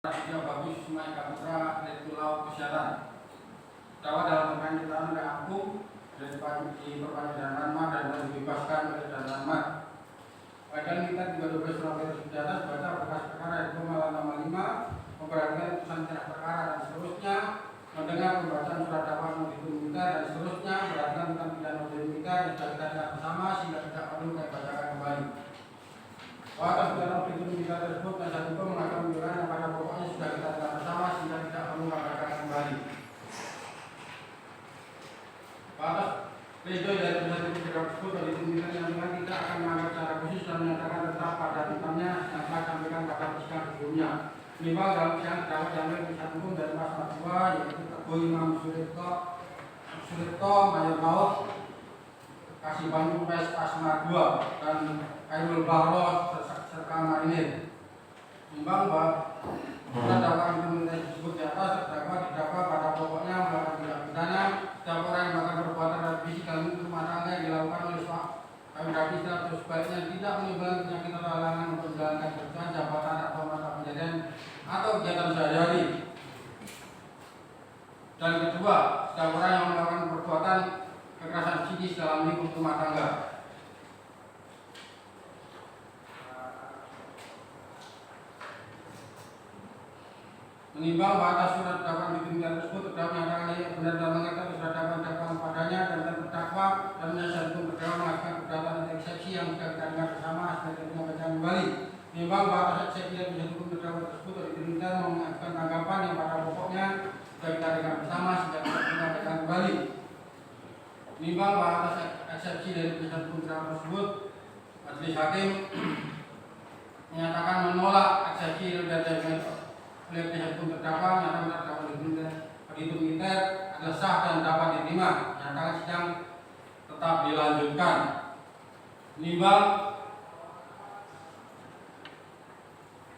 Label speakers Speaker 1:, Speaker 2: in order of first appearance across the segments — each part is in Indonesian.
Speaker 1: Tidak bagus Sungai Kaputra Letu Laut Kesehatan. Dakwah dalam perkara keterangan oleh Agung dari perpanjangan Ranma dan dibebaskan oleh dan Ranma. Padahal kita 32 Surabaya Senjata baca berkas perkara itu malah nama 5 memperhatikan putusan tindak perkara dan seterusnya, mendengar pembacaan surat dakwaan menghitung kita dan seterusnya, perhatikan tentang pidana menghitung kita yang sudah kita tidak bersama sehingga tidak perlu saya bacakan kembali. Atas pidana menghitung kita tersebut penasihat hukum mengatakan pembelaan yang pada pokoknya sudah kita tidak bersama sehingga tidak perlu bacakan kembali. Atas pledoi dari penasihat hukum tersebut dari pimpinan yang memang tidak akan menganggap secara khusus dan menyatakan tetap pada tentangnya yang telah disampaikan pada persidangan sebelumnya. Menimbang dalam persidangan terdapat yang penasihat hukum dari pasal 2 yaitu Teguh Imam Suripto Mayor Laut Kasih Bandung PS Asmar 2 dan Khairul Bahro serta Marinir. Menimbang bahwa surat dakwaan kriminal tersebut di atas terdakwa didakwa pada pokoknya melakukan tindak pidana setiap orang yang melakukan perbuatan terhadap fisik dalam rumah tangga yang dilakukan oleh kami rapis atau sebaiknya tidak menimbulkan penyakit atau halangan untuk menjalankan pekerjaan, jabatan atau mata pencarian atau kegiatan sehari-hari. Dan kedua, setiap orang yang melakukan perbuatan kekerasan psikis dalam lingkup rumah tangga. Menimbang bahwa atas surat dakwaan di pimpinan tersebut terdakwa menyatakan yang benar dan mengerti surat dakwaan padanya dan terdakwa dan penasihat hukum terdakwa mengajukan keberatan dan eksepsi yang sudah kita dengar bersama sebagai pembacaan kembali. Menimbang bahwa atas eksepsi dan penasihat hukum terdakwa tersebut dari pimpinan mengajukan tanggapan yang pada pokoknya sudah kita dengar bersama sehingga kita pembacaan kembali. Menimbang bahwa atas eksepsi dari penasihat hukum terdakwa tersebut majelis hakim menyatakan menolak eksepsi dari oleh pihak hukum terdakwa menyatakan terdakwa dihitung militer adalah sah dan dapat diterima, menyatakan sidang tetap dilanjutkan. Menimbang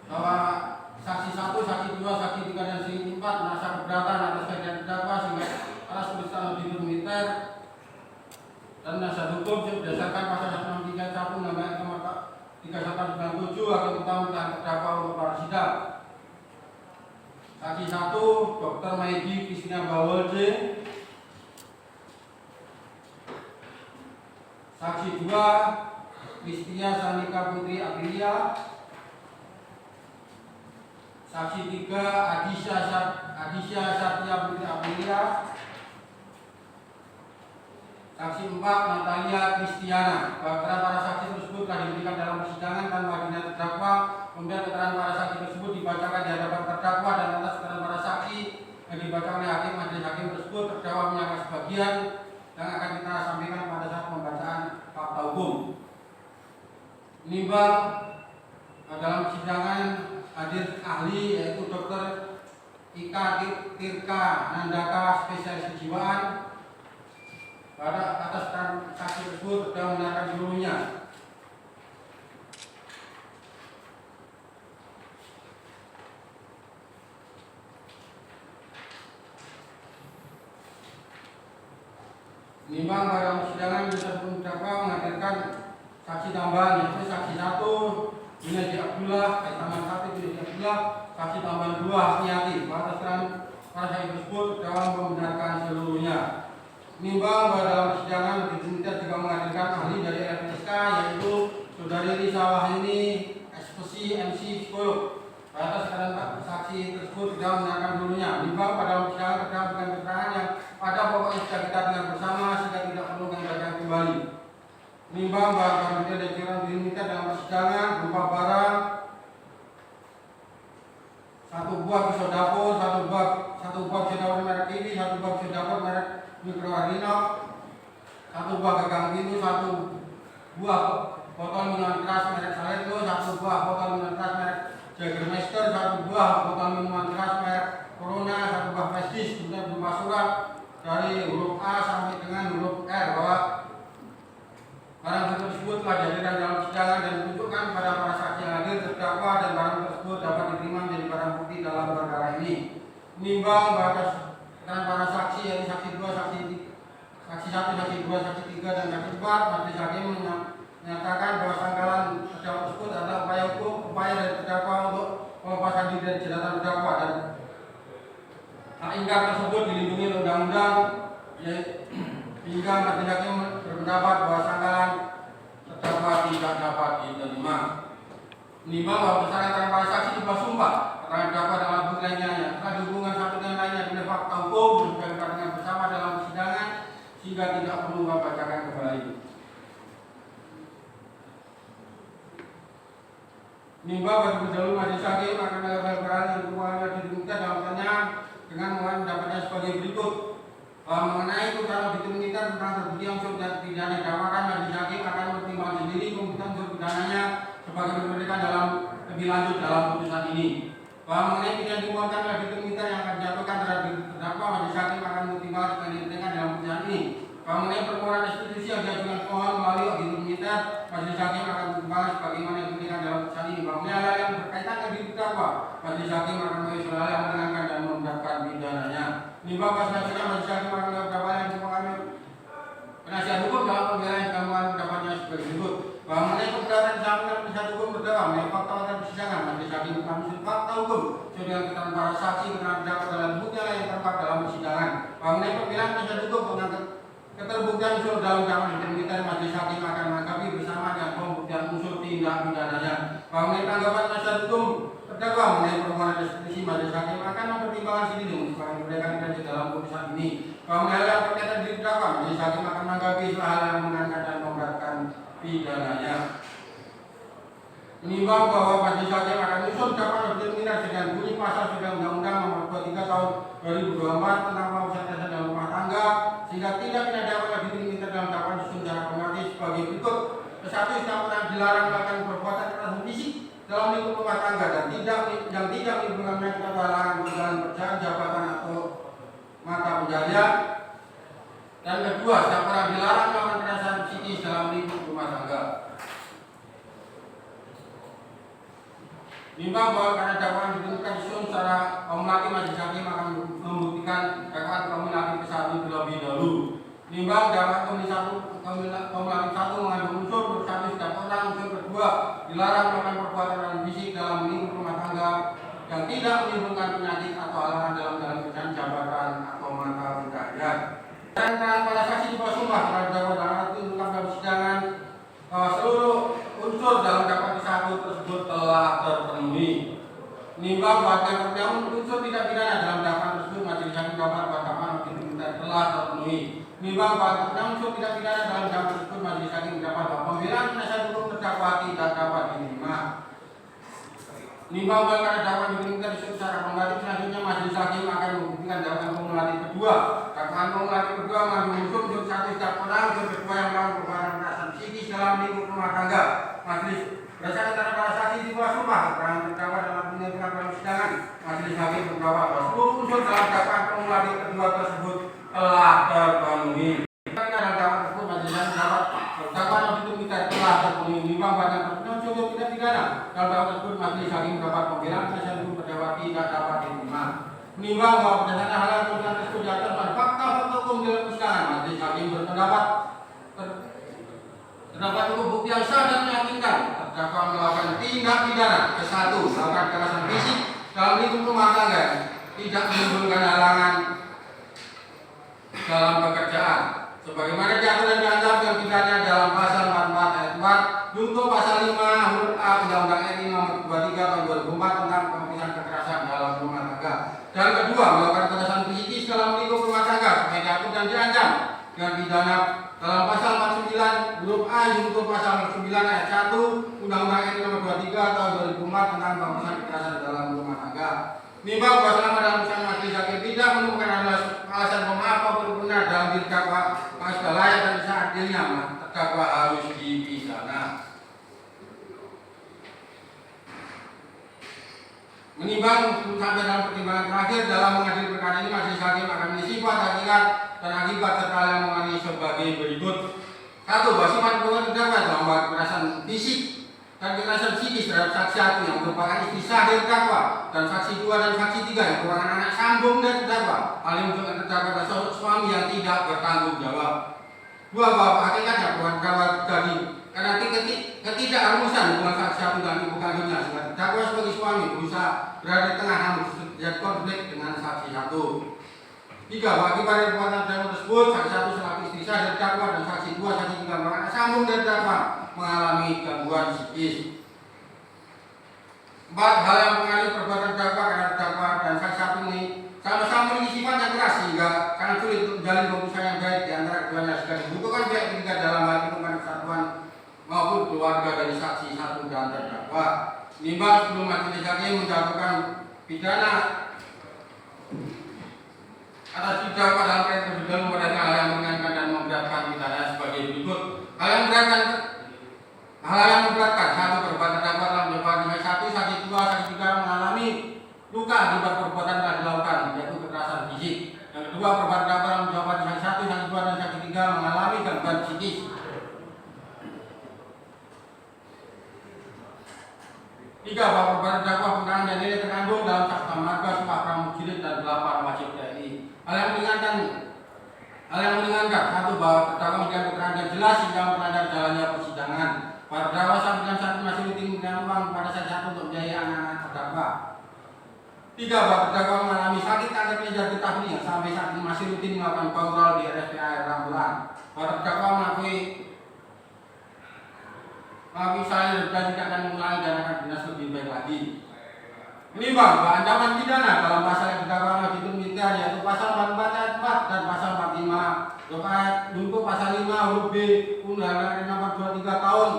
Speaker 1: bahwa saksi 1, saksi 2, saksi 3 dan saksi 4 merasa keberatan atas kejadian terdakwa sehingga atas peristiwa dihitung militer dan penasihat hukum berdasarkan pasal 163 nomor 3197 akan utama terdakwa untuk para sidang. Saksi 1, Dr. Maidi Kristina Bawolje. Saksi 2, Kristia Sanika Putri Aprilia. Saksi 3, Adisya Satya Putri Aprilia. Saksi 4, Natalia Kristiana. Keterangan para saksi tersebut telah diberikan dalam persidangan tanpa adanya terdakwa. Kemudian keterangan para saksi tersebut dibacakan di hadapan terdakwa dan atas keterangan para saksi yang dibacakan oleh hakim majelis hakim tersebut terdakwa menyangka sebagian yang akan kita sampaikan pada saat pembacaan fakta hukum. Menimbang dalam persidangan hadir ahli yaitu Dr. Ika Tirka Nandaka spesialis kejiwaan. Pada atas saksi tersebut terdakwa menyatakan seluruhnya. Menimbang pada persidangan penasihat hukum terdakwa menghadirkan saksi tambahan yaitu saksi 1 Junaidi Abdullah, tambahan 1 Junaidi Abdullah, saksi tambahan 2 Hasniati. Atas keterangan para saksi tersebut terdakwa membenarkan seluruhnya. Menimbang bahwa dalam persidangan diminta juga menghadirkan ahli dari LPSK yaitu Saudari Risa Wahyuni, eksekusi MC psikolog. Atas keterangan saksi tersebut tidak membenarkan seluruhnya. Menimbang pada persidangan terdakwa dengan keterangan yang pada pokoknya sudah kita dengar bersama sehingga tidak perlu dibacakan kembali. Menimbang bahwa barang bukti dan kiraan diminta dalam persidangan berupa barang 1 buah pisau dapur, 1 buah pisau dapur merek ini, 1 buah pisau dapur merek Mikro Arino, 1 buah gagang pintu, 1 buah botol minuman keras merek Salento, 1 buah botol minuman keras merek Jagermeister, 1 buah botol minuman keras merek Corona, 1 buah prestis, kemudian berupa surat dari huruf A sampai dengan huruf R bahwa barang tersebut telah dihadirkan dalam persidangan dan ditunjukkan pada para saksi yang hadir terdakwa dan barang tersebut dapat diterima menjadi barang bukti dalam perkara ini. Menimbang bahwa keterangan para saksi yaitu saksi 2, saksi 1, saksi 2, saksi 3 dan saksi 4 majelis hakim menyatakan bahwa sangkalan terdakwa tersebut adalah upaya dari terdakwa untuk pelepasan diri dari jeratan terdakwa dan hak ingkar tersebut dilindungi oleh undang-undang hingga majelis hakim berpendapat bahwa sangkalan terdakwa tidak dapat diterima. Menimbang bahwa keterangan antara para saksi di bawah sumpah keterangan terdakwa dalam bukti lainnya telah dihubungkan satu dengan lainnya dengan fakta hukum dan dengan bersama dalam persidangan sehingga tidak perlu membacakan kembali. Menimbang bagi pendahulu majelis hakim akan melakukan perkara yang keuangan ditemukan dalam pertanyaan dengan mengenai pendapatnya sebagai berikut. Mengenai putusan ditemukan tentang terbukti unsur pidana dakwakan, majelis hakim akan mempertimbangkan sendiri pembukaan unsur pidananya sebagai berbeda dalam lebih lanjut dalam putusan ini. Mengenai pidana dimohonkan oleh ditemukan yang akan dijatuhkan terhadap terdakwa, majelis hakim akan mempertimbangkan sebagai ditemukan dalam putusan ini. Mengenai permohonan restitusi yang diajukan pemohon melalui auditor militer, majelis hakim akan membahas bagaimana diberikan dalam putusan ini. Mengenai hal yang berkaitan dengan terdakwa, majelis hakim akan mengambil hal yang meringankan dan memberatkan pidananya. Menimbang selanjutnya majelis hakim akan melakukan yang mengambil penasihat hukum dalam pembelaan gangguan pendapatnya sebagai berikut. Mengenai keberatan disampaikan penasihat hukum berdakwa mengenai fakta persidangan, majelis hakim akan menyusun fakta hukum sesuai dengan keterangan para saksi, keterangan terdakwa dalam bukti yang terdapat dalam persidangan. Mengenai pembelaan penasihat hukum tentang keterbuktian unsur dalam dakwaan ditemukan, majelis hakim akan melengkapi bersama dengan pembuktian unsur tindak pidananya. Mengenai tanggapan penasihat hukum terdakwa mengenai permohonan restitusi, majelis hakim akan mempertimbangkan sendiri sebagai memberikan di dalam putusan ini. Mengenai yang berkaitan dengan terdakwa, majelis hakim akan melengkapi hal yang meringankan dan memberatkan pidananya. Menimbang bahwa majelis hakim akan menyusun dakwaan diterminar dengan bunyi pasal Undang-Undang Nomor 23 Tahun 2024 tentang pengurusan dasar dalam rumah tangga sehingga tidak pidana dakwaan diterminar dalam dakwaan disusun secara otomatis sebagai berikut. Satu, yang dilarang melakukan perbuatan kekerasan fisik dalam lingkup rumah tangga dan tidak menimbulkan penyakit atau halangan dalam pekerjaan, jabatan atau mata pencaharian. Dan kedua, setiap orang dilarang melakukan kekerasan psikis dalam lingkup rumah tangga. Menimbang bahwa karena dakwaan ditentukan disusun secara kumulatif, majelis hakim akan membuktikan dakwaan kumulatif ke satu terlebih dahulu. Menimbang dakwaan kumulatif satu mengandung unsur satu setiap orang, unsur kedua dilarang melakukan perbuatan fisik dalam lingkup rumah tangga yang tidak menimbulkan penyakit atau halangan dalam pekerjaan, jabatan atau mata pencaharian. Dan para saksi di bawah sumpah terhadap dakwaan dalam arti dalam persidangan seluruh unsur dalam dakwaan satu tersebut telah terpenuhi. Menimbang bahwa terdapat unsur tidak pidana dalam dakwaan tersebut, majelis hakim dapat bahwa dakwaan telah terpenuhi. Menimbang bahwa terdapat unsur tidak pidana dalam dakwaan tersebut, majelis hakim dapat bahwa pembelaan penasihat hukum terdakwa tidak dapat diterima. Menimbang bahwa karena dakwaan diterima secara kumulatif, selanjutnya majelis hakim akan membuktikan dakwaan kumulatif kedua. Dakwaan kumulatif kedua mengandung unsur satu setiap orang, unsur kedua yang melakukan perbuatan kekerasan psikis dalam lingkup rumah tangga. Majelis berdasarkan antara para saksi di bawah sumpah keterangan terdakwa dalam penyelidikan dalam persidangan, majelis hakim berpendapat bahwa seluruh unsur dalam dakwaan kumulatif kedua tersebut telah terpenuhi. Dalam dakwaan tersebut, majelis hakim dapat dakwaan yang ditemukan telah terpenuhi. Menimbang bahwa terdapat unsur tidak pidana dalam dakwaan tersebut, majelis hakim dapat pembelaan penasihat hukum terdakwa tidak dapat diterima. Menimbang bahwa berdasarkan hal yang tersebut di atas fakta hukum dalam persidangan, majelis hakim berpendapat terdapat cukup bukti yang sah dan meyakinkan terdakwa melakukan tindak pidana ke satu, melakukan kekerasan fisik dalam lingkup rumah tangga, tidak menimbulkan halangan dalam pekerjaan, sebagaimana diatur dan diancam dengan pidana dalam pasal 44 ayat 4 junto pasal 5 huruf A Undang-Undang RI Nomor 23 Tahun 2004 tentang penghapusan kekerasan dalam rumah tangga. Dan kedua, melakukan kekerasan psikis dalam lingkup rumah tangga, sebagai diatur dan diancam dengan pidana dalam pasal 49 huruf A junto pasal 9 ayat 1 Undang-Undang RI Nomor 23 Tahun 2004 tentang penghapusan kekerasan dalam rumah tangga. Menimbang bahwa selama dalam putusan majelis hakim tidak menemukan alasan pemaaf maupun benar dalam diri terdakwa, maka sudah layak dan seadilnya terdakwa harus dipidana. Menimbang sampai dalam pertimbangan terakhir dalam mengadili perkara ini, majelis hakim akan menyifat hakikat dan akibat serta yang mengenai sebagai berikut. Satu, bahwa sifat perbuatan terdakwa dalam membuat kekerasan fisik dan kekerasan psikis terhadap saksi satu yang merupakan istri sah dari terdakwa dan saksi dua dan saksi tiga yang merupakan anak sambung dari terdakwa, hal yang menunjukkan terdakwa adalah suami yang tidak bertanggung jawab. Dua, bahwa hakikatnya perbuatan terdakwa terjadi karena ketidakharmonisan hubungan saksi satu dan ibu kandungnya sehingga terdakwa sebagai suami berusaha berada di tengah namun terjadi konflik dengan saksi satu. 3. Akibat dari perbuatan terdakwa tersebut, saksi satu selaku istri sah dari terdakwa dan saksi 2 saksi 3 merupakan sambung dari terdakwa mengalami gangguan psikis. 4. Hal yang mengalami perbuatan terdakwa karena terdakwa dan saksi satu ini sama-sama memiliki sifat yang keras sehingga sangat sulit untuk menjalin hubungan yang baik di antara keduanya jika dibutuhkan pihak ketiga dalam hal hubungan kesatuan maupun keluarga dari saksi satu dan terdakwa. Menimbang sebelum majelis hakim menjatuhkan pidana atas terdakwa dalam kaitan tersebut memberikan hal yang meringankan dan memberatkan pidana sebagai berikut. Hal yang memberatkan satu, perbuatan terdakwa dalam jawaban satu saksi 2 saksi 3 mengalami luka akibat perbuatan telah dilakukan yaitu kekerasan fisik. Yang kedua, perbuatan terdakwa dalam jawaban saksi 1 saksi 2 dan saksi 3 mengalami gangguan psikis. 3. Bahwa perbuatan terdakwa penggunaan dan nilai terkandung dalam Sabta Marga, Sumpah Pramujurit dan 8 wajib TNI. Hal yang meringankan satu, bahwa terdakwa memberikan keterangan yang jelas hingga melanggar jalannya persidangan. Para terdakwa sampai saat ini masih rutin memberikan uang kepada saksi satu untuk biaya anak-anak terdakwa. 3. Bahwa terdakwa mengalami sakit kanker kelenjar getah bening yang sampai saat ini masih rutin melakukan kontrol di RSPAD Rambulan. Para terdakwa mengakui saya dan tidak akan mengulangi dan akan dinas lebih baik lagi. Menimbang bahwa ancaman pidana dalam pasal yang terdakwa masih militer yaitu pasal 44 ayat 4 dan pasal 45 ayat untuk pasal 5 huruf B Undang-Undang Nomor 23 Tahun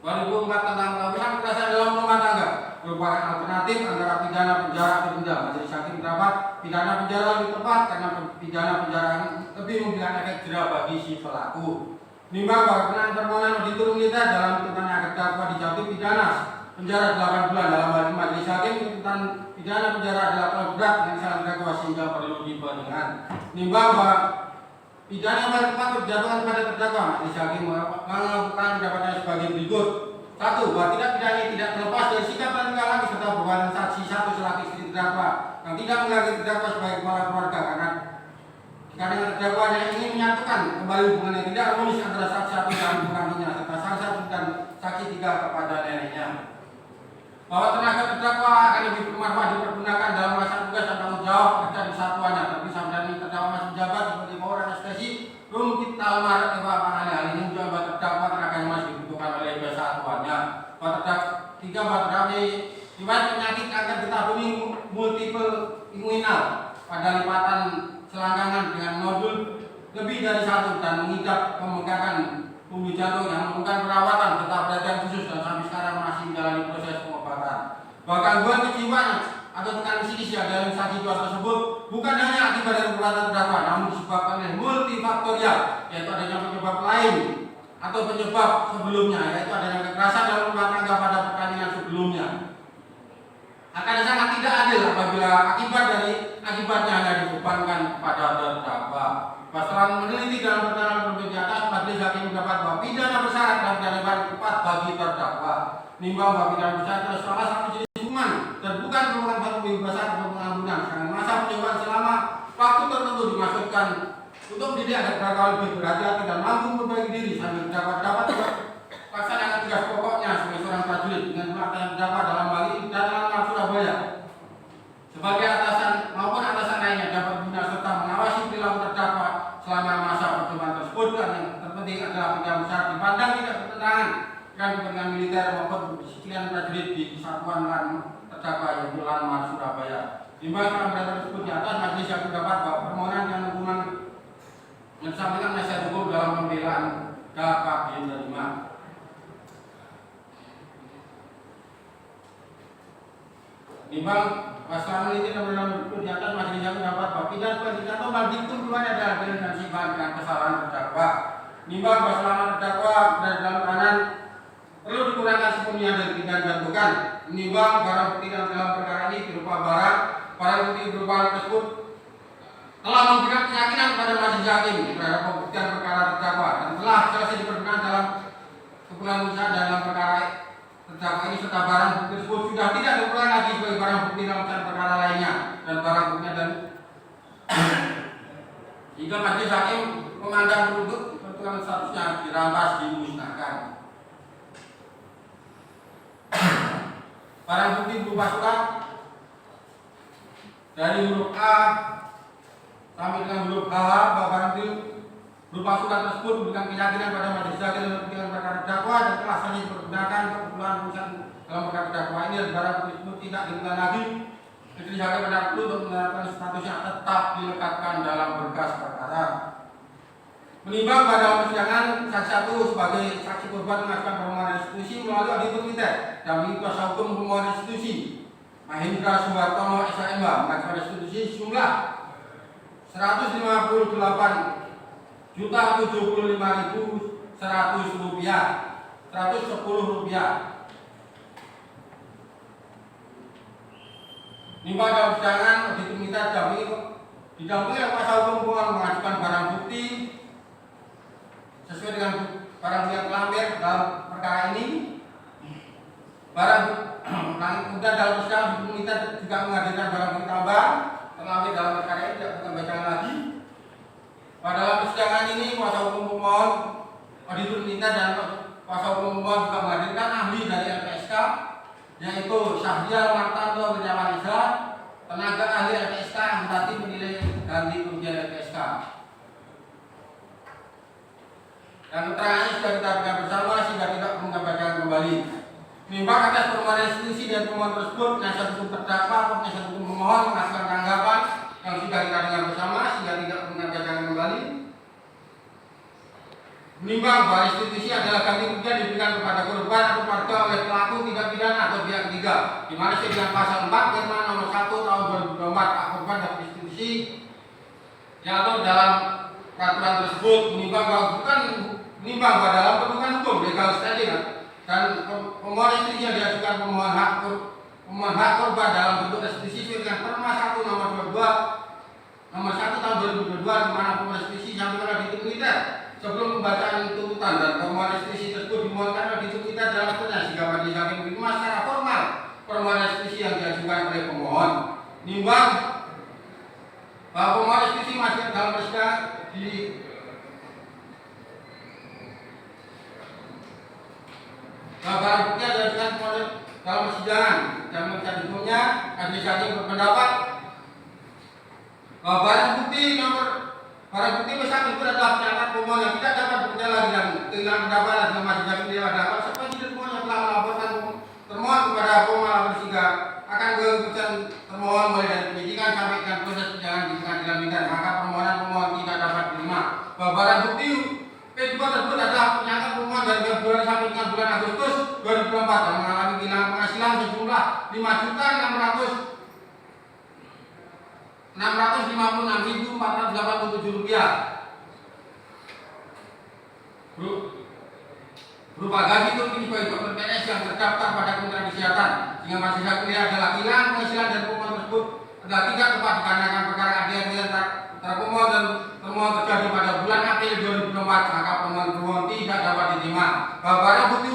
Speaker 1: 2004 tentang penghapusan kekerasan dalam rumah tangga merupakan alternatif antara pidana penjara atau denda. Majelis hakim mendapat pidana penjara lebih tepat karena pidana penjara lebih memberikan efek jera bagi si pelaku. Menimbang bahwa permohonan permohonan auditor militer dalam tuntutan yang terdakwa dijatuhi pidana penjara 8 bulan dalam hal ini majelis hakim tuntutan pidana penjara adalah terlalu berat dengan salah terdakwa sehingga perlu dibandingkan. Menimbang bahwa pidana yang paling tepat dijatuhkan pada terdakwa, majelis hakim melakukan pendapatnya sebagai berikut. 1. Bahwa tidak pidana tidak terlepas dari sikap dan tingkah laku serta perbuatan saksi satu selaku istri terdakwa yang tidak menghargai terdakwa sebagai kepala keluarga karena terdakwanya ingin menyatukan kembali hubungan yang tidak harmonis antara saksi satu dan penggantinya serta saksi satu dan saksi 3 kepada neneknya. Bahwa tenaga terdakwa akan lebih bermanfaat dipergunakan dalam melaksanakan tugas dan tanggung jawab kerja di satuannya, tapi sampai ini terdakwa masih menjabat sebagai power anestesi belum kita maret hal ini menjabat terdakwa tenaganya masih dibutuhkan oleh satuannya. Bahwa terdakwa 3 bahwa terdakwa riwayat penyakit kanker getah bening multiple inguinal pada lipatan selangkangan dengan nodul lebih dari 1 dan mengidap pembengkakan pembuluh jantung yang memerlukan perawatan tetap perhatian khusus dan sampai sekarang masih menjalani proses pengobatan. Bahwa gangguan kejiwaan atau tekanan psikis yang dalam saksi 2 tersebut bukan hanya akibat dari perbuatan terdakwa namun disebabkan oleh multifaktorial yaitu adanya penyebab lain atau penyebab sebelumnya yaitu adanya kekerasan dalam rumah tangga pada pertandingan sebelumnya. Akan sangat tidak adil apabila akibatnya hanya dibebankan kepada terdakwa. Setelah meneliti dalam perkara berbeda di atas, majelis hakim mendapat bahwa pidana bersyarat dan pidana paling tepat bagi terdakwa. Menimbang bahwa pidana bersyarat adalah salah satu jenis hukuman dan bukan merupakan satu pembebasan atau pengampunan. Karena masa penyebaan selama waktu tertentu dimaksudkan untuk mendidik agar terdakwa lebih berhati-hati dan mampu memperbaiki diri sambil terdakwa dapat melaksanakan tugas pokoknya sebagai seorang prajurit dengan melaksanakan terdakwa dalam hal ini dan dalam Surabaya sebagai atasan maupun atasan lainnya dapat membina serta mengawasi perilaku terdakwa selama masa percobaan tersebut. Dan yang terpenting adalah pidana bersyarat dipandang tidak bertentangan dengan kepentingan militer maupun kedisiplinan prajurit di kesatuan terdakwa yaitu Lanmar Surabaya. Timbang dalam berita tersebut di atas, majelis yang mendapat bahwa permohonan yang hukuman yang disampaikan nasihat hukum dalam pembelaan dapat diterima. Timbang selama ini dalam berikut di atas, majelis yang mendapat bahwa pidana penyidikan atau maldiktum keduanya adalah dengan sifat dengan kesalahan terdakwa. Timbang bahwa selama terdakwa berada dalam tahanan perlu dikurangkan sepenuhnya dari pidana digantung. Menimbang barang bukti dalam perkara ini berupa barang bukti berupa tersebut telah memberikan keyakinan kepada majelis hakim terhadap pembuktian perkara terdakwa dan telah selesai dipergunakan dalam keputusan usaha dalam perkara terdakwa ini serta barang bukti tersebut sudah tidak diperlukan lagi sebagai barang bukti dalam perkara lainnya dan barang bukti dan jika majelis hakim memandang untuk ketentuan statusnya dirampas dimusnahkan. Barang bukti berupa surat dari huruf A sampai dengan huruf H bahwa barang bukti berupa surat tersebut memberikan keyakinan pada majelis hakim dalam kepentingan perkara terdakwa dan telah sah dipergunakan keperluan urusan dalam perkara terdakwa ini, dan barang bukti tersebut tidak digunakan lagi majelis hakim pada waktu untuk menerapkan statusnya tetap dilekatkan dalam berkas perkara. Menimbang pada persidangan saksi satu sebagai saksi korban mengajukan permohonan restitusi melalui auditor militer dan kuasa hukum pemohon restitusi Mahendra Suhartono SHMH mengajukan restitusi sejumlah 158.075.100 rupiah, 110 rupiah. Menimbang dalam persidangan auditor militer didampingi oleh kuasa hukum pemohon mengajukan barang bukti sesuai dengan barang bukti yang terlampir dalam perkara ini. Kemudian dalam persidangan kita juga menghadirkan barang bukti tambahan terlampir dalam perkara ini, tidak bukan bacaan lagi. Pada dalam persidangan ini kuasa hukum pemohon, auditor militer dan kuasa hukum pemohon juga menghadirkan ahli dari LPSK, yaitu Syahrial Martanto Wiryawanisa, tenaga ahli LPSK yang tadi menilai ganti kerugian LPSK. Dan keterangannya sudah kita berikan bersama sehingga tidak perlu membacakan kembali. Menimbang atas permohonan restitusi dan pemohon tersebut, penasihat hukum terdakwa atau penasihat hukum pemohon mengajukan tanggapan yang sudah kita dengar bersama sehingga tidak perlu membacakan kembali. Menimbang bahwa restitusi adalah ganti kerugian diberikan kepada korban atau keluarga oleh pelaku tindak pidana atau pihak ketiga, di mana sesuai dengan pasal 4 Perma nomor 1 tahun 2024 hak korban dan restitusi yang atur dalam peraturan tersebut. Menimbang bahwa dalam kedudukan hukum legal standing dan pemohon restitusi yang diajukan pemohon hak korban dalam bentuk restitusi sesuai dengan Perma 1 nomor 1 tahun 2022, di mana pemohon restitusi disampaikan oleh auditor militer sebelum pembacaan tuntutan, dan pemohon restitusi tersebut dimohonkan oleh auditor militer dalam bentuknya sehingga majelis hakim menerima secara formal permohonan restitusi yang diajukan oleh pemohon. Menimbang bahwa pemohon restitusi masih dalam persidangan barang bukti yang diajukan dalam persidangan dan menurut hukumnya majelis hakim berpendapat bahwa barang bukti besar itu adalah pernyataan pemohon yang tidak dapat bekerja lagi dan kehilangan pendapat dan majelis hakim tidak dapat sepanjang pemohon yang telah melaporkan termohon kepada pemohon sehingga akan keputusan termohon mulai dari penyidikan sampai dengan proses persidangan di pengadilan militer, maka permohonan pemohon tidak dapat diterima. Bahwa barang bukti P2 tersebut adalah pernyataan pemohon dari Februari sampai dengan bulan Agustus 2024 yang mengalami kehilangan penghasilan sejumlah 5.656.487 rupiah berupa gaji tertinggi bagi dokter PNS yang terdaftar pada Kementerian Kesehatan, sehingga majelis hakim adalah kehilangan penghasilan dari pemohon tersebut adalah tidak tepat dikarenakan perkara adil antara pemohon dan termohon terjadi pada bulan April 2024, maka pemohon tidak dapat diterima. Bahwa barang bukti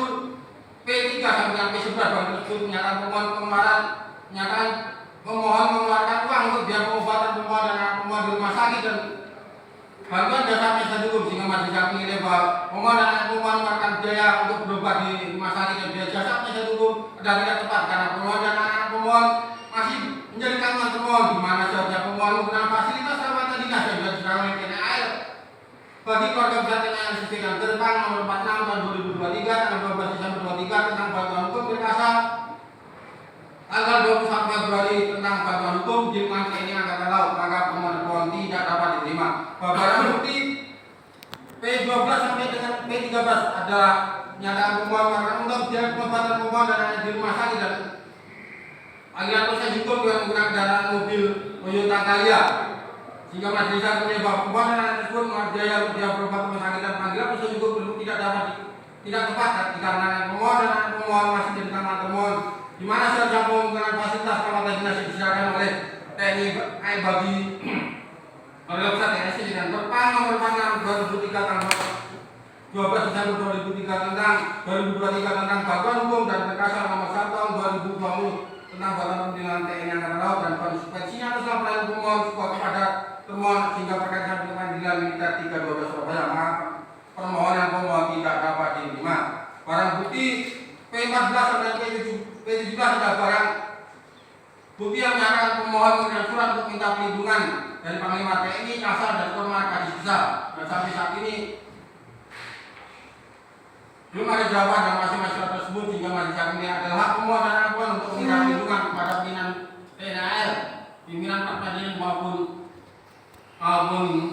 Speaker 1: P3 sampai dengan P11 barang tersebut menyatakan pemohon mengeluarkan uang untuk biaya pengobatan pemohon dan anak pemohon di rumah sakit dan bantuan jasa penasihat hukum, sehingga majelis hakim menilai bahwa pemohon dan anak pemohon mengeluarkan biaya untuk berobat di rumah sakit dan biaya jasa penasihat hukum adalah tidak tepat karena pemohon dan anak pemohon masih menjadi tanggungan termohon, di mana seharusnya pemohon menggunakan fasilitas rawatan dinas yang sudah disediakan oleh TNI bagi keluarga besar TNI sesuai dengan Perpres nomor 46 tahun 2023 tanggal 12 Desember 2023 tentang bantuan hukum perkasa tanggal 21 Februari tentang bantuan hukum di lingkungan TNI Angkatan Laut, maka pemohon tidak dapat diterima. Bahwa barang bukti P12 sampai dengan P13 adalah pernyataan pemohon karena untuk biaya pengobatan pemohon dan anak di rumah sakit dan aliran proses hukum yang menggunakan kendaraan mobil Toyota Calya, sehingga majelis hakim menilai bahwa pemohon dan anak tersebut mengeluarkan biaya untuk biaya berobat rumah sakit dan panggilan proses hukum tidak tepat dikarenakan pemohon dan anak pemohon masih jadi tanggungan termohon, di mana seharusnya menggunakan fasilitas perawatan dinas yang disediakan oleh TNI bagi keluarga besar TNI dengan Perpres nomor 46 2003 tanggal 12 Desember 2003 tentang 2023 tentang bantuan hukum dan perkasa nomor 1 tahun 2020 tentang bantuan pembinaan TNI Angkatan Laut dan konsekuensinya atas laporan pemohon kepada termohon sehingga berkaitan dengan pengadilan militer 312 Surabaya, maka permohonan pemohon tidak dapat diterima. Barang bukti P14 sampai P17 Ketiga, sudah barang bukti yang menyatakan pemohon memberikan surat untuk minta perlindungan dari Panglima TNI, Kasar, dan Kormar Kadis Besar. Dan sampai saat ini belum ada jawaban dari masing-masing surat tersebut, sehingga majelis hakim ini adalah hak pemohon dan anak untuk minta perlindungan kepada pimpinan TNI AL, pimpinan peradilan maupun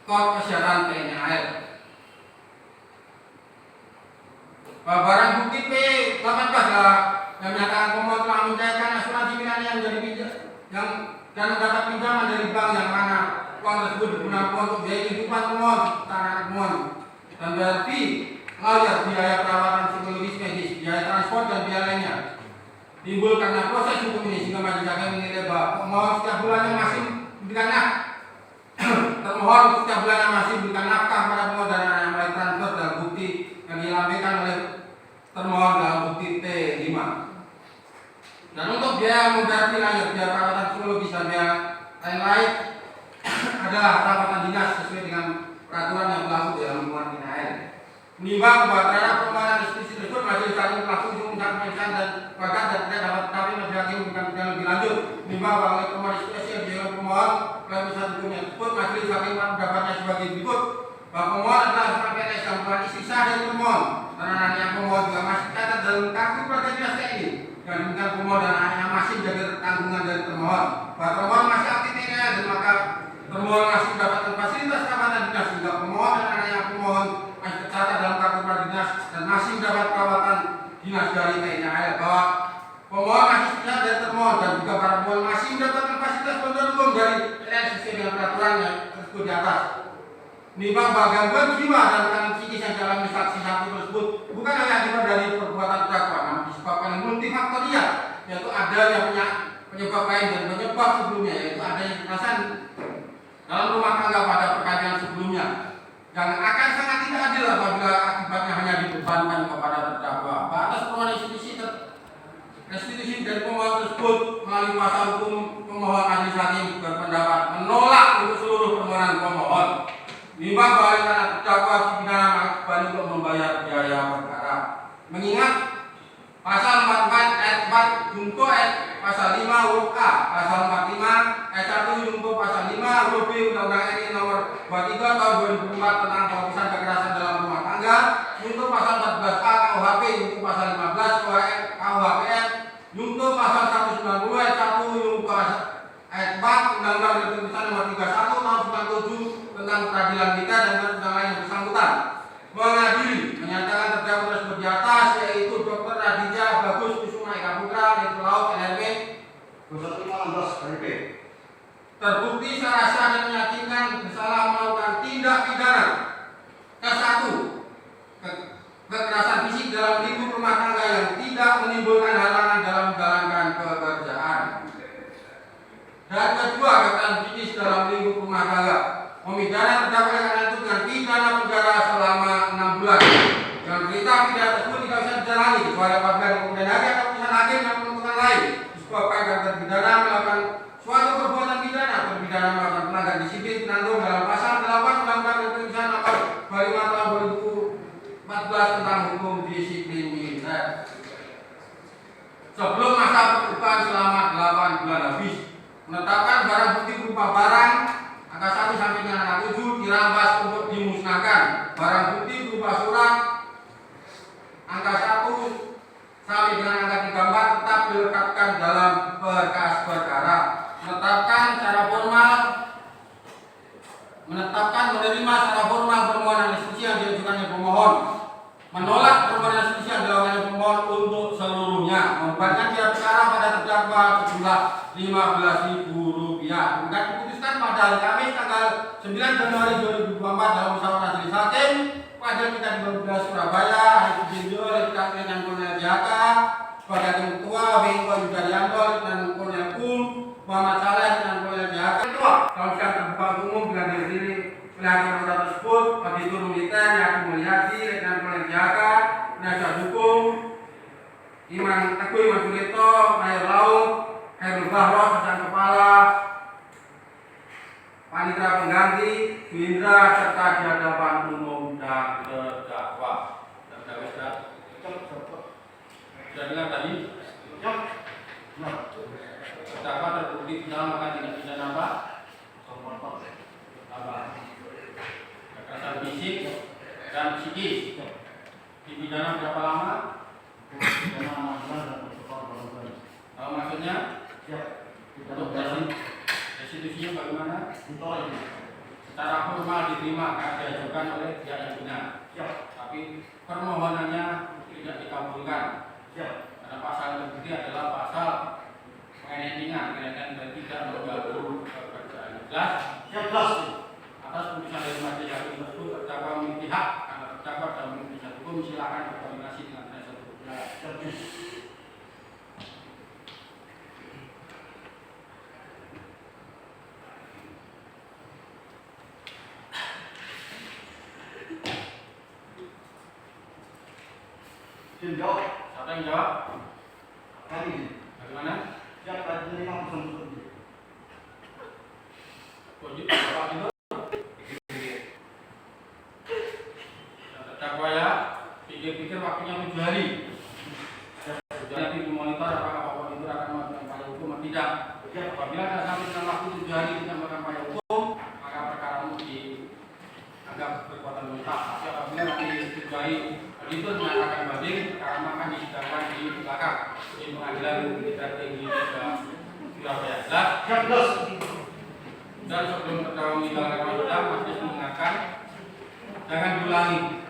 Speaker 1: Kor Kesehatan TNI AL. Barang bukti P18 yang menyatakan pemohon telah mencairkan asuransi pidana yang dan mendapat pinjaman dari bank yang mana uang tersebut digunakan untuk biaya kehidupan pemohon, anak pemohon, dan bayar fee, lawyer, biaya perawatan psikologis medis, biaya transport dan biaya lainnya. Timbul karena proses hukum ini, sehingga majelis hakim menilai bahwa pemohon setiap bulannya masih memberikan termohon setiap bulannya masih memberikan nafkah pada pemohon dan anak yang melalui transfer dalam bukti yang dilampirkan oleh termohon dalam bukti T5. Dan untuk biaya membayar lawyer, biaya perawatan psikologis dan biaya lain-lain adalah perawatan dinas sesuai dengan peraturan yang berlaku dalam lingkungan TNI. Menimbang bahwa terhadap permohonan restitusi tersebut majelis hakim telah ujung dan pemeriksaan dan bahkan dan tidak dapat kami majelis hakim memberikan pertanyaan lebih lanjut. Menimbang bahwa oleh permohonan restitusi yang diajukan pemohon oleh urusan hukumnya tersebut, majelis hakim mendapatnya sebagai berikut: bahwa pemohon adalah seorang PNS yang bukan istri sah dari pemohon, dan anaknya pemohon juga masih tercatat dalam kartu keluarga dinas TNI. Dan demikian pemohon dan anaknya masih menjadi tanggungan dari termohon. Bahwa termohon masih aktif TNI dan maka termohon masih mendapatkan fasilitas perawatan dinas, sehingga pemohon dan anaknya pemohon masih tercatat dalam kartu keluarga dinas dan masih mendapat perawatan dinas dari TNI AL. Bahwa pemohon masih tercatat dari termohon dan juga para pemohon masih mendapatkan fasilitas bantuan hukum dari TNI sesuai dengan peraturan yang tersebut di atas. Menimbang bahwa gangguan jiwa dan tekanan psikis yang dialami saksi satu tersebut bukan hanya akibat dari perbuatan terdakwa, namun disebabkan multifaktorial, yaitu adanya penyebab lain dan penyebab sebelumnya, yaitu adanya kekerasan dalam rumah tangga pada perkawinan sebelumnya, yang akan sangat tidak adil apabila akibatnya hanya dibebankan kepada terdakwa. Atas permohonan restitusi dari pemohon tersebut melalui kuasa hukum pemohon, majelis hakim berpendapat menolak untuk seluruh permohonan pemohon. Menimbang bahwa karena terdakwa dipidana kembali untuk membayar biaya perkara. Mengingat pasal 44 ayat 4 junto ayat pasal 5 huruf A, pasal 45 ayat 1 junto pasal 5 huruf B Undang-Undang RI nomor 23 tahun 2004 tentang penghapusan kekerasan dalam rumah tangga, junto pasal 14A KUHP, junto pasal 15 KUHPN, junto pasal 190 ayat 1 junto ayat 4 Undang-Undang Republik nomor 31 tahun 97 tentang peradilan kita dan tentang lain yang bersangkutan, mengadili menyatakan terdakwa tersebut di atas, yaitu Dr. Raditya Bagus Kusuma Eka Putra, Direktur Laut NRB 2115 KIP, terbukti secara sah dan meyakinkan bersalah melakukan tindak pidana ke-1 kekerasan fisik dalam lingkup rumah tangga yang tidak menimbulkan halangan dalam menjalankan pekerjaan, dan kedua kekerasan fisik dalam lingkup rumah tangga. Memidana terdakwa karena itu dengan pidana penjara selama 6 bulan. Dengan berita pidana tersebut tidak bisa dijalani kecuali apabila kemudian hari atau putusan hakim yang menentukan lain disebabkan karena terpidana melakukan suatu perbuatan pidana, terpidana melakukan pelanggaran disiplin tercantum dalam pasal 8 Undang-Undang Republik Nomor 25 tahun 2014 tentang hukum disiplin militer. Sebelum masa percobaan selama 8 bulan habis, menetapkan barang bukti berupa barang angka 1 sampai dengan angka 7 dirampas untuk dimusnahkan. Barang bukti berupa surat angka 1 sampai dengan angka 34 tetap dilekatkan dalam berkas perkara. Menetapkan menerima secara formal permohonan restitusi yang diajukan oleh pemohon, menolak permohonan restitusi yang dilakukan oleh pemohon untuk seluruhnya, membebankan biaya perkara pada terdakwa sejumlah Rp15.000. Bukan diputuskan pada hari Kamis tanggal 9 Januari 2024 dalam musyawarah majelis hakim pada kita di Bawah Surabaya, hari ditinjau oleh Kapten Kolonel JHK sebagai hakim ketua, Bengko Yudharyanto dan Kolonel Kum Muhammad Saleh dan Kolonel JHK ketua dalam sidang terbuka umum dengan diri oleh hakim anggota tersebut, Auditor Militer Yakin Mulyadi dan Kolonel JHK, penasihat hukum Iman Teguh Iman Surito, Mayor Laut Khairul Bahros, Hasan Kepala, Panitera Pengganti, Suindra, serta di hadapan umum dan terdakwa. Sudah dengar tadi? Terdakwa terbukti dalam melakukan tindak pidana apa? Kekerasan fisik dan psikis. Dipidana berapa lama? Tahu maksudnya? Untuk restitusinya bagaimana? Secara formal diterima karena diajukan oleh pihak yang benar. Tapi permohonannya tidak dikabulkan. Karena pasal yang terbukti adalah pasal penganiayaan ringan dan tidak mengganggu pekerjaan. Jelas? Atas putusan dari majelis hakim tersebut terdakwa memiliki hak karena terdakwa dalam penasihat hukum silakan berkoordinasi dengan penasihat hukum. Siapa yang jawab? Bagaimana? Terdakwa ya, pikir-pikir waktunya 7 hari. Nanti dimonitor apakah Bapak itu akan melakukan upaya hukum atau tidak. Apabila ada sampai dengan waktu 7 hari tidak melakukan upaya hukum, maka perkara dianggap berkekuatan tetap. Tapi apabila nanti 7 hari itu menyatakan banding, karena akan disidangkan di belakang di pengadilan Negeri Tinggi Surabaya. Dan sebelum terdakwa meninggalkan sidang, majelis mengingatkan jangan diulangi.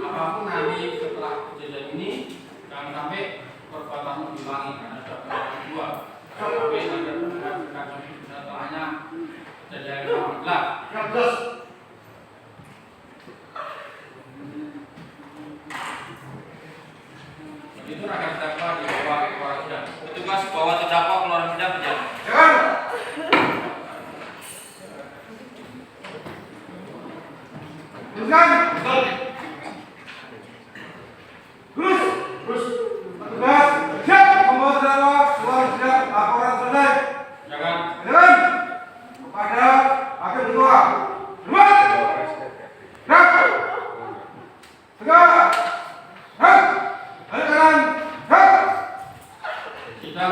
Speaker 1: Apapun nanti setelah kejadian ini, jangan sampai perbuatanmu diulangi karena sudah perbuatan kedua. Sampai nanti setelahnya kejadian yang gelap. Itu akan terdakwa dibawa ke ruang sidang.
Speaker 2: Petugas bawa terdakwa keluar sidang berjalan.
Speaker 1: Jangan. Terus. Petugas siap membawa terdakwa keluar sidang. Laporan selesai.
Speaker 2: Jangan.
Speaker 1: Kepada hakim ketua. Sidang